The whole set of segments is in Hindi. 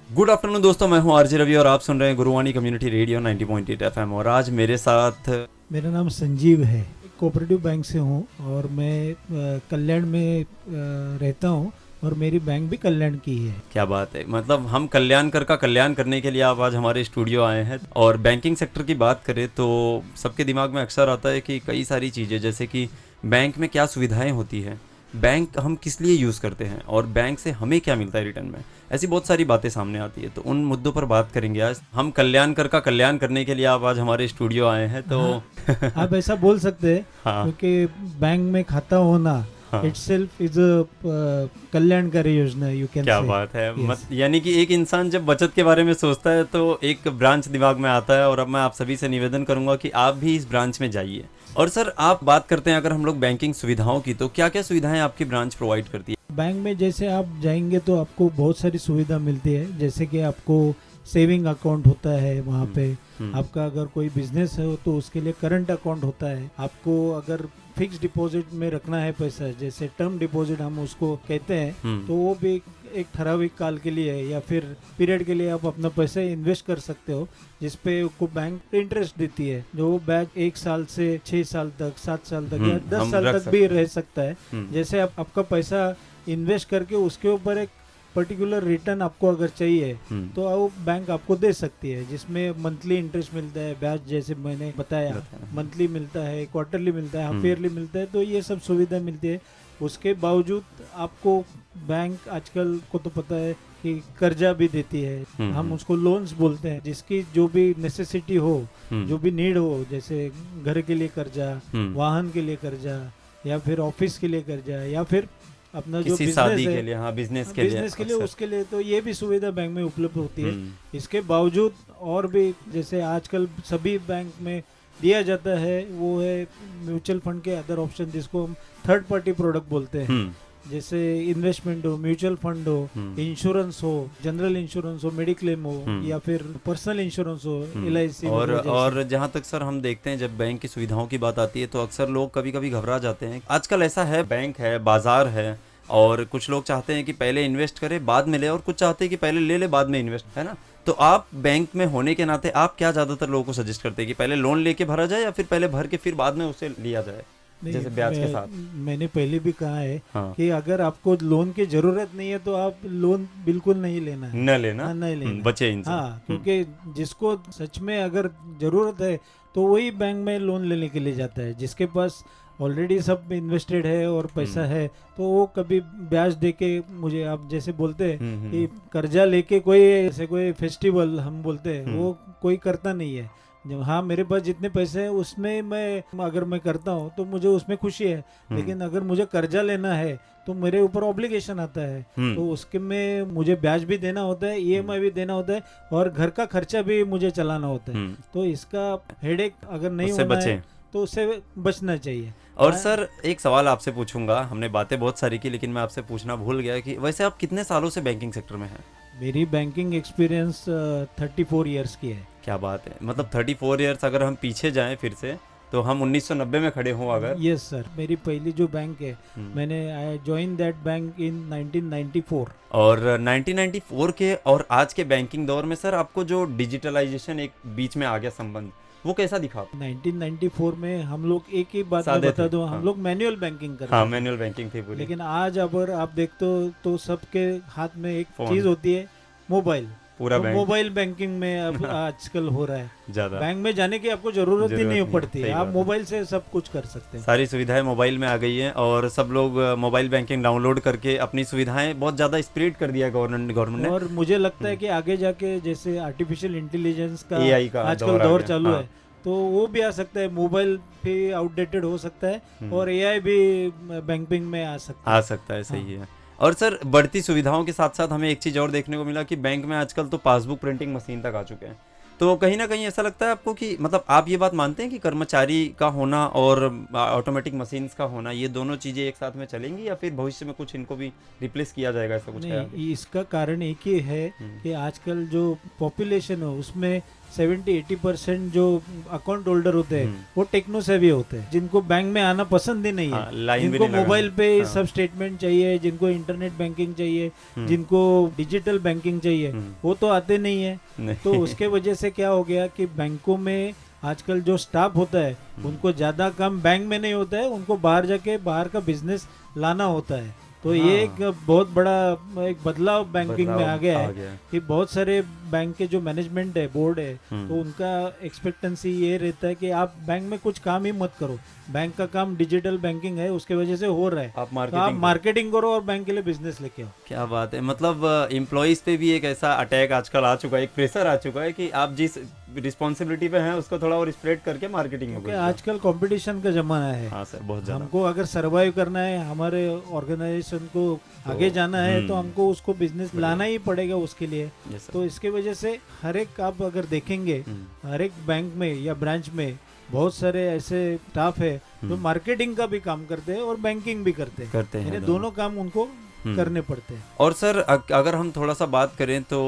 गुड आफ्टरनून दोस्तों, मैं हूं आरजे रवि और आप सुन रहे हैं गुरुवाणी कम्युनिटी रेडियो 90.8 एफएम। और आज मेरे साथ मेरा नाम संजीव है। कोऑपरेटिव बैंक से हूँ और मैं कल्याण में रहता हूँ और मेरी बैंक भी कल्याण की ही है। क्या बात है, मतलब हम कल्याणकर का कल्याण करने के लिए आप आज हमारे स्टूडियो आए हैं। और बैंकिंग सेक्टर की बात करें तो सबके दिमाग में अक्सर आता है कि कई सारी चीज़ें, जैसे कि बैंक में क्या सुविधाएं होती हैं, बैंक हम किस लिए यूज़ करते हैं और बैंक से हमें क्या मिलता है रिटर्न में। ऐसी बहुत सारी बातें सामने आती है, तो उन मुद्दों पर बात करेंगे आज हम। कल्याणकर का कल्याण करने के लिए आप आज हमारे स्टूडियो आए हैं, तो हाँ, आप ऐसा बोल सकते हैं हाँ क्योंकि बैंक में खाता होना हाँ, इटसेल्फ इज अ कल्याणकारी योजना, यू कैन क्या से। बात है। यस। यानी कि एक इंसान जब बचत के बारे में सोचता है तो एक ब्रांच दिमाग में आता है। और अब मैं आप सभी से निवेदन करूंगा कि आप भी इस ब्रांच में जाइए। और सर, आप बात करते हैं अगर हम लोग बैंकिंग सुविधाओं की, तो क्या क्या सुविधाएं आपकी ब्रांच प्रोवाइड करती है? बैंक में जैसे आप जाएंगे तो आपको बहुत सारी सुविधा मिलती है, जैसे कि आपको सेविंग अकाउंट होता है वहाँ पे। आपका अगर कोई बिजनेस है तो उसके लिए करंट अकाउंट होता है। आपको अगर फिक्स डिपॉजिट में रखना है पैसा, जैसे टर्म डिपॉजिट हम उसको कहते हैं, तो वो भी एक ठराविक काल के लिए है या फिर पीरियड के लिए आप अपना पैसा इन्वेस्ट कर सकते हो, जिसपे आपको बैंक इंटरेस्ट देती है, जो बैंक 1 साल से 6 साल तक, 7 साल तक या 10 हम साल रख तक सकते भी रह सकता है। हैं। जैसे आपका पैसा इन्वेस्ट करके उसके ऊपर एक पर्टिकुलर रिटर्न आपको अगर चाहिए तो वो बैंक आपको दे सकती है, जिसमें मंथली इंटरेस्ट मिलता है, ब्याज जैसे मैंने बताया, मंथली मिलता है, क्वार्टरली मिलता है, हाफ ईयरली मिलता है, तो ये सब सुविधा मिलती है। उसके बावजूद आपको बैंक आजकल को तो पता है कि कर्जा भी देती है, हम उसको लोन्स बोलते हैं, जिसकी जो भी नेसेसिटी हो, जो भी नीड हो, जैसे घर के लिए कर्जा, वाहन के लिए कर्जा, या फिर ऑफिस के लिए कर्जा, या फिर अपना जो किसी बिजनेस शादी है, के लिए, हाँ, बिजनेस के बिजनेस के लिए, अक्सर। उसके लिए, तो ये भी सुविधा बैंक में उपलब्ध होती है। इसके बावजूद और भी जैसे आजकल सभी बैंक में दिया जाता है, वो है म्यूचुअल फंड के अदर ऑप्शन, जिसको हम थर्ड पार्टी प्रोडक्ट बोलते हैं। जैसे इन्वेस्टमेंट हो, म्यूचुअल फंड हो, इंश्योरेंस हो, जनरल इंश्योरेंस हो, मेडिक्लेम हो, या फिर पर्सनल इंश्योरेंस हो, LIC और जहाँ तक सर हम देखते हैं, जब बैंक की सुविधाओं की बात आती है तो अक्सर लोग कभी कभी घबरा जाते हैं। आजकल ऐसा है, बैंक है, बाजार है, और कुछ लोग चाहते हैं कि पहले इन्वेस्ट करें बाद में ले, और कुछ चाहते हैं कि पहले ले ले बाद में इन्वेस्ट, है ना। तो आप बैंक में होने के नाते आप क्या ज्यादातर लोगों को सजेस्ट करते हैं कि पहले लोन लेके भरा जाए या फिर पहले भर के फिर बाद में उसे लिया जाए, जैसे ब्याज के साथ? मैंने पहले भी कहा है हाँ। कि अगर आपको लोन की जरूरत नहीं है तो आप लोन बिल्कुल नहीं लेना है, न लेना, हाँ, नहीं लेना, बचे इनसे। हाँ, क्योंकि जिसको सच में अगर जरूरत है तो वही बैंक में लोन लेने के लिए जाता है। जिसके पास ऑलरेडी सब इन्वेस्टेड है और पैसा है, तो वो कभी ब्याज दे के, मुझे आप जैसे बोलते हैं कि कर्जा लेके कोई ऐसे कोई फेस्टिवल हम बोलते हैं, वो कोई करता नहीं है। जब हाँ, मेरे पास जितने पैसे हैं उसमें मैं अगर मैं करता हूँ तो मुझे उसमें खुशी है, लेकिन अगर मुझे कर्जा लेना है तो मेरे ऊपर ऑब्लिगेशन आता है, तो उसके में मुझे ब्याज भी देना होता है, EMI भी देना होता है, और घर का खर्चा भी मुझे चलाना होता है। तो इसका हेडेक अगर नहीं उससे होना बचे। है तो उससे बचना चाहिए। और सर, एक सवाल आपसे पूछूंगा, हमने बातें बहुत सारी की लेकिन मैं आपसे पूछना भूल गया कि वैसे आप कितने सालों से बैंकिंग सेक्टर में हैं? मेरी बैंकिंग एक्सपीरियंस 34 इयर्स की है। क्या बात है, मतलब 34 इयर्स। अगर हम पीछे जाएं फिर से तो हम 1990 में खड़े हों अगर? यस सर, मेरी पहली जो बैंक है, मैंने आई जॉइन दैट बैंक इन 1994। और 1994 के और आज के बैंकिंग दौर में सर, आपको जो डिजिटलाइजेशन एक बीच में आ गया संबंध, वो कैसा दिखा? 1994 में हम लोग, एक ही बात मैं सादे बता थे, दूं, हाँ। हम लोग मैनुअल बैंकिंग करते हाँ, थे। मैनुअल बैंकिंग थी पूरी। लेकिन आज अगर आप देखते हो तो सबके हाथ में एक फोन। चीज होती है, मोबाइल। पूरा तो बैंक मोबाइल बैंकिंग में अब आजकल हो रहा है, ज्यादा बैंक में जाने की आपको जरूरत ही नहीं पड़ती है, सही आप बात है। मोबाइल से सब कुछ कर सकते हैं। सारी सुविधाएं मोबाइल में आ गई हैं और सब लोग मोबाइल बैंकिंग डाउनलोड करके अपनी सुविधाएं बहुत ज़्यादा स्प्रेड कर दिया है गवर्नमेंट ने। और मुझे लगता है कि आगे जाके जैसे आर्टिफिशियल इंटेलिजेंस का AI का आजकल आ दौर गया, चालू हाँ। है, तो वो भी आ सकता है। मोबाइल भी आउटडेटेड हो सकता है और AI भी बैंकिंग में आ सकता है। सही है। और सर, बढ़ती सुविधाओं के साथ साथ हमें एक चीज़ और देखने को मिला कि बैंक में आजकल तो पासबुक प्रिंटिंग मशीन तक आ चुके हैं। तो कहीं ना कहीं ऐसा लगता है आपको कि मतलब आप ये बात मानते हैं कि कर्मचारी का होना और ऑटोमेटिक मशीन्स का होना, ये दोनों चीज़ें एक साथ में चलेंगी या फिर भविष्य में कुछ इनको भी रिप्लेस किया जाएगा, ऐसा कुछ है आगे? नहीं, इसका कारण एक ही है कि आजकल जो पॉपुलेशन है उसमें 70-80% जो अकाउंट होल्डर होते हैं वो टेक्नो सेवी होते हैं, जिनको बैंक में आना पसंद ही नहीं है। हाँ, लाइन भी जिनको नहीं लगानी। मोबाइल पे हाँ। सब स्टेटमेंट चाहिए, जिनको इंटरनेट बैंकिंग चाहिए, जिनको डिजिटल बैंकिंग चाहिए, वो तो आते नहीं है। नहीं। तो उसके वजह से क्या हो गया कि बैंकों में आजकल जो स्टाफ होता है उनको ज़्यादा काम बैंक में नहीं होता है, उनको बाहर जाके बाहर का बिजनेस लाना होता है। तो ये हाँ। एक बहुत बड़ा एक बदलाव बैंकिंग में आ बदलाव गया आ है गया है। कि बहुत सारे बैंक के जो मैनेजमेंट है, बोर्ड है, हम्म। तो उनका एक्सपेक्टेंसी ये रहता है कि आप बैंक में कुछ काम ही मत करो, बैंक का काम डिजिटल बैंकिंग है, उसके वजह से हो रहा है, आप तो आप मार्केटिंग मार्केटिंग करो और बैंक के लिए बिजनेस लेके आओ। क्या बात है, मतलब एम्प्लॉयज़ पे भी एक ऐसा अटैक आजकल आ चुका है, एक प्रेशर आ चुका है कि आप जिस रिस्पॉन्सिबिलिटी पे हैं उसको थोड़ा और स्प्रेड करके मार्केटिंग में क्योंकि घुस जाओ। आजकल कंपटीशन का जमाना है। हाँ सर, बहुत ज़्यादा। हमको अगर सरवाइव करना है, हमारे ऑर्गेनाइजेशन को आगे जाना है, तो हमको उसको बिजनेस लाना ही पड़ेगा उसके लिए। Yes sir. तो इसके वजह से हर एक आप अगर देखेंगे हर एक बैंक में या ब्रांच में बहुत सारे ऐसे स्टाफ है जो मार्केटिंग का भी काम करते हैं और बैंकिंग भी करते हैं, करते हैं यानी दोनों काम उनको करने पड़ते हैं। और सर अगर हम थोड़ा सा बात करें तो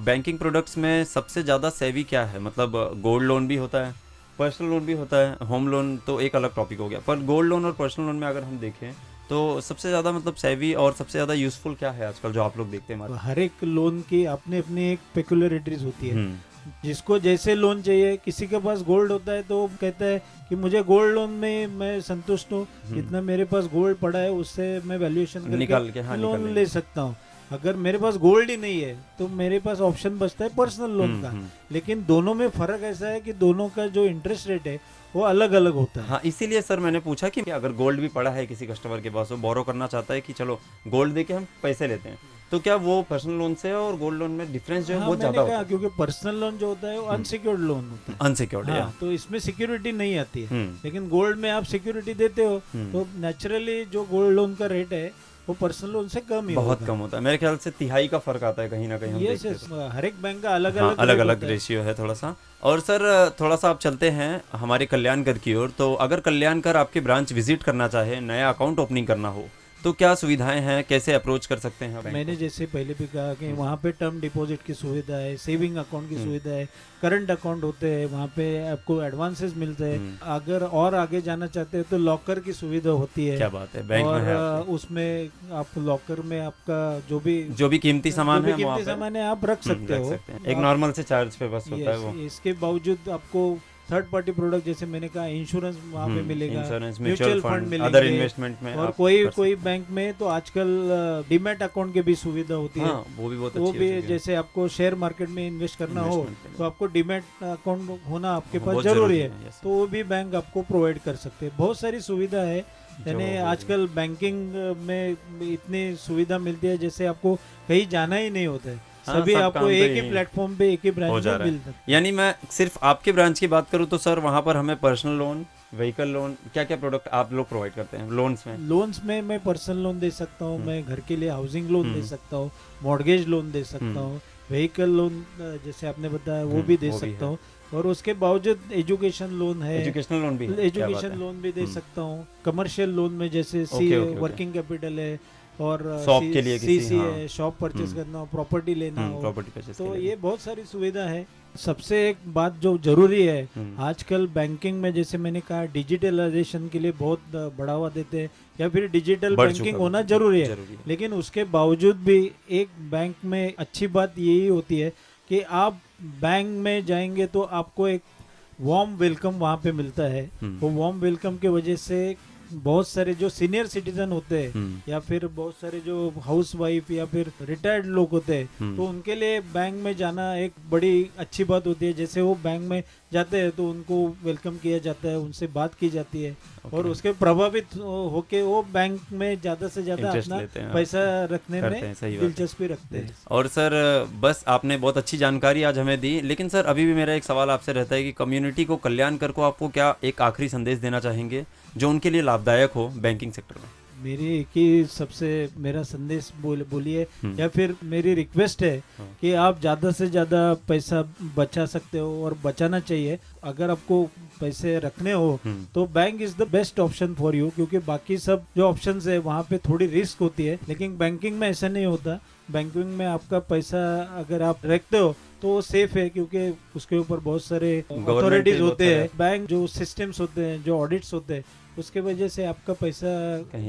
बैंकिंग प्रोडक्ट्स में सबसे ज़्यादा सेवी क्या है? मतलब गोल्ड लोन भी होता है, पर्सनल लोन भी होता है, होम लोन तो एक अलग टॉपिक हो गया, पर गोल्ड लोन और पर्सनल लोन में अगर हम देखें तो सबसे ज़्यादा मतलब सेवी और सबसे ज़्यादा यूजफुल क्या है आजकल जो आप लोग देखते हैं तो मार्केट? हर एक लोन की अपनी अपनी एक पेक्युलरिटीज होती है। हम्म, जिसको जैसे लोन चाहिए, किसी के पास गोल्ड होता है तो वो कहता है कि मुझे गोल्ड लोन में मैं संतुष्ट हूँ, जितना मेरे पास गोल्ड पड़ा है उससे मैं वैल्यूएशन निकाल के, हाँ, करके लोन निकाल ले सकता हूँ। अगर मेरे पास गोल्ड ही नहीं है तो मेरे पास ऑप्शन बचता है पर्सनल लोन का। लेकिन दोनों में फर्क ऐसा है कि दोनों का जो इंटरेस्ट रेट है वो अलग अलग होता है। हाँ, इसीलिए सर मैंने पूछा कि अगर गोल्ड भी पड़ा है किसी कस्टमर के पास, वो बोरो करना चाहता है कि चलो गोल्ड दे के हम पैसे लेते हैं, तो क्या वो पर्सनल लोन से और गोल्ड लोन में डिफरेंस जो है बहुत मैंने ज़्यादा कहा होता है? क्योंकि पर्सनल लोन जो होता है वो अनसिक्योर्ड लोन होता है। अनसिक्योर्ड है। हाँ, तो इसमें सिक्योरिटी नहीं आती है। लेकिन गोल्ड में आप सिक्योरिटी देते हो तो नेचुरली जो गोल्ड लोन का रेट है वो पर्सनल लोन से कम ही बहुत होगा। कम होता है, मेरे ख्याल से तिहाई का फर्क आता है कहीं ना कहीं हम यस देखते हैं यस, तो। हर एक बैंक का अलग हाँ, अलग अलग अलग रेशियो है थोड़ा सा। और सर थोड़ा सा आप चलते हैं हमारे कल्याणकर की ओर, तो अगर कल्याणकर आपके ब्रांच विजिट करना चाहे, नया अकाउंट ओपनिंग करना हो, तो क्या सुविधाएं हैं, कैसे अप्रोच कर सकते हैं बैंक मैंने को? जैसे पहले भी कहा कि वहाँ पे टर्म डिपॉजिट की सुविधा है, सेविंग अकाउंट की सुविधा है, करंट अकाउंट होते हैं, वहाँ पे आपको एडवांसेस मिलते हैं। अगर और आगे जाना चाहते हैं तो लॉकर की सुविधा होती है। क्या बात है, बैंक और में है आपके। उसमें आप लॉकर में आपका जो भी कीमती सामान है कीमती सामान है आप रख सकते हो। एक नॉर्मल से चार्ज पे बस होता है वो। इसके बावजूद आपको थर्ड पार्टी प्रोडक्ट जैसे मैंने कहा इंश्योरेंस वहाँ पे मिलेगा, इंश्योरेंस, म्यूचुअल फंड अदर मिलेंगे। इन्वेस्टमेंट में और आप कोई कर कोई बैंक में तो आजकल डीमैट अकाउंट की भी सुविधा होती है। हाँ, वो भी बहुत वो अच्छी भी हो चुकी है। जैसे आपको शेयर मार्केट में इन्वेस्ट करना हो Investment के लिए। तो आपको डीमैट अकाउंट होना आपके पास बहुत जरूरी है, yes। तो वो भी बैंक आपको प्रोवाइड कर सकते हैं। बहुत सारी सुविधा है, यानी आजकल बैंकिंग में इतनी सुविधा मिलती है जैसे आपको कहीं जाना ही नहीं होता है, हाँ, सभी सब आपको काम एक पे ही ही प्लेटफॉर्म पे एक ही हो ब्रांच जा में रहा है। मिल सकता है। यानी मैं सिर्फ आपके ब्रांच की बात करूं तो सर वहां पर हमें पर्सनल लोन, व्हीकल लोन, क्या क्या प्रोडक्ट आप लोग प्रोवाइड करते हैं लोन्स में? लोन्स में मैं पर्सनल लोन दे सकता हूँ, मैं घर के लिए हाउसिंग लोन दे सकता हूँ, मॉर्गेज लोन दे सकता हूँ, व्हीकल लोन जैसे आपने बताया वो भी दे सकता हूँ, और उसके बावजूद एजुकेशन लोन है, एजुकेशनल लोन भी है, क्या बात एजुकेशन है। लोन भी दे सकता हूँ, कमर्शियल लोन में जैसे ओके। वर्किंग कैपिटल है और शॉप के लिए किसी, सीसी हाँ। है, शॉप परचेस करना हो, प्रॉपर्टी लेना हो, प्रॉपर्टी परचेस तो ये बहुत सारी सुविधा है। सबसे एक बात जो जरूरी है, आजकल बैंकिंग में जैसे मैंने कहा डिजिटलाइजेशन के लिए बहुत बढ़ावा देते हैं, या फिर डिजिटल बैंकिंग होना जरूरी है। लेकिन उसके बावजूद भी एक बैंक में अच्छी बात यही होती है कि आप बैंक में जाएंगे तो आपको एक वार्म वेलकम वहाँ पे मिलता है। वो वार्म वेलकम के वजह से बहुत सारे जो सीनियर सिटीजन होते हैं या फिर बहुत सारे जो हाउस वाइफ या फिर रिटायर्ड लोग होते हैं, तो उनके लिए बैंक में जाना एक बड़ी अच्छी बात होती है। जैसे वो बैंक में जाते हैं तो उनको वेलकम किया जाता है, उनसे बात की जाती है, और उसके प्रभावित होके वो बैंक में ज्यादा से ज्यादा अपना पैसा रखने में दिलचस्पी रखते हैं। और सर बस आपने बहुत अच्छी जानकारी आज हमें दी, लेकिन सर अभी भी मेरा एक सवाल आपसे रहता है कि कम्युनिटी को, कल्याणकर को आपको क्या एक आखिरी संदेश देना चाहेंगे जो उनके लिए लाभदायक हो बैंकिंग सेक्टर में? मेरी एक ही सबसे मेरा संदेश बोलिए या फिर मेरी रिक्वेस्ट है कि आप ज़्यादा से ज़्यादा पैसा बचा सकते हो और बचाना चाहिए। अगर आपको पैसे रखने हो तो bank is the best option for you, क्योंकि बाकी सब जो ऑप्शंस है वहाँ पे थोड़ी रिस्क होती है, लेकिन बैंकिंग में ऐसा नहीं होता। बैंकिंग में आपका पैसा अगर आप रखते हो तो वो सेफ है, क्योंकि उसके ऊपर बहुत सारे अथॉरिटीज होते हैं, बैंक जो सिस्टम्स होते हैं, जो ऑडिट्स होते हैं, उसके वजह से आपका पैसा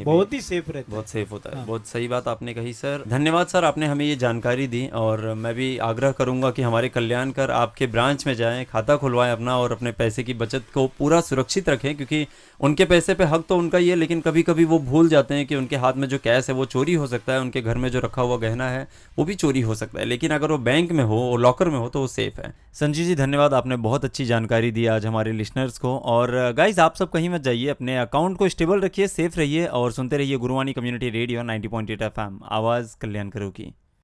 बहुत ही सेफ रहता है। बहुत सेफ होता है। हाँ। बहुत सही बात आपने कही सर। धन्यवाद सर, आपने हमें ये जानकारी दी, और मैं भी आग्रह करूंगा कि हमारे कल्याण कर आपके ब्रांच में जाएं, खाता खुलवाएं अपना और अपने पैसे की बचत को पूरा सुरक्षित रखें, क्योंकि उनके पैसे पे हक तो उनका ही है, लेकिन कभी कभी वो भूल जाते हैं कि उनके हाथ में जो कैश है वो चोरी हो सकता है, उनके घर में जो रखा हुआ गहना है वो भी चोरी हो सकता है, लेकिन अगर वो बैंक में हो, लॉकर में हो, तो वो सेफ है। संजीव जी धन्यवाद, आपने बहुत अच्छी जानकारी दी आज हमारे लिसनर्स को। और गाइज आप सब कहीं मत जाइए, अपने अकाउंट को स्टेबल रखिए, सेफ रहिए और सुनते रहिए गुरुवाणी कम्युनिटी रेडियो 90.8 FM, आवाज़ कल्याण करो की।